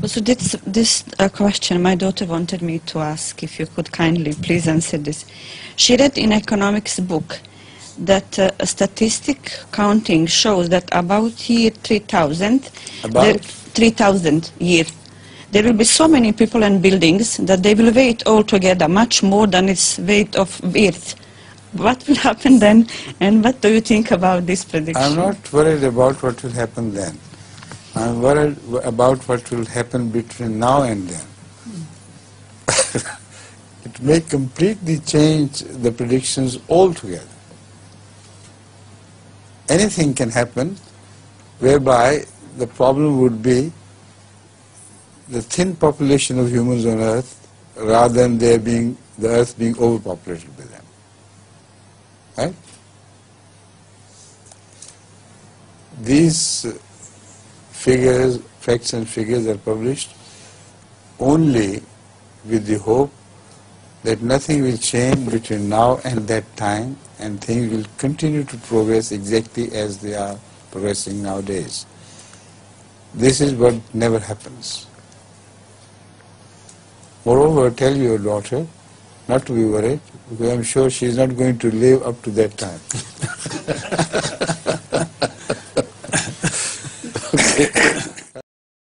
So this question my daughter wanted me to ask, if you could kindly please answer this. She read in economics book that a statistic counting shows that about year 3000, about 3000 year, there will be so many people and buildings that they will weigh all together much more than its weight of Earth. What will happen then, and what do you think about this prediction? I'm not worried about what will happen then. I'm worried about what will happen between now and then. It may completely change the predictions altogether. Anything can happen whereby the problem would be the thin population of humans on Earth rather than the Earth being overpopulated by them. Right? These figures, facts and figures are published only with the hope that nothing will change between now and that time, and things will continue to progress exactly as they are progressing nowadays. This is what never happens. Moreover, tell your daughter not to be worried, because I'm sure she is not going to live up to that time. Okay.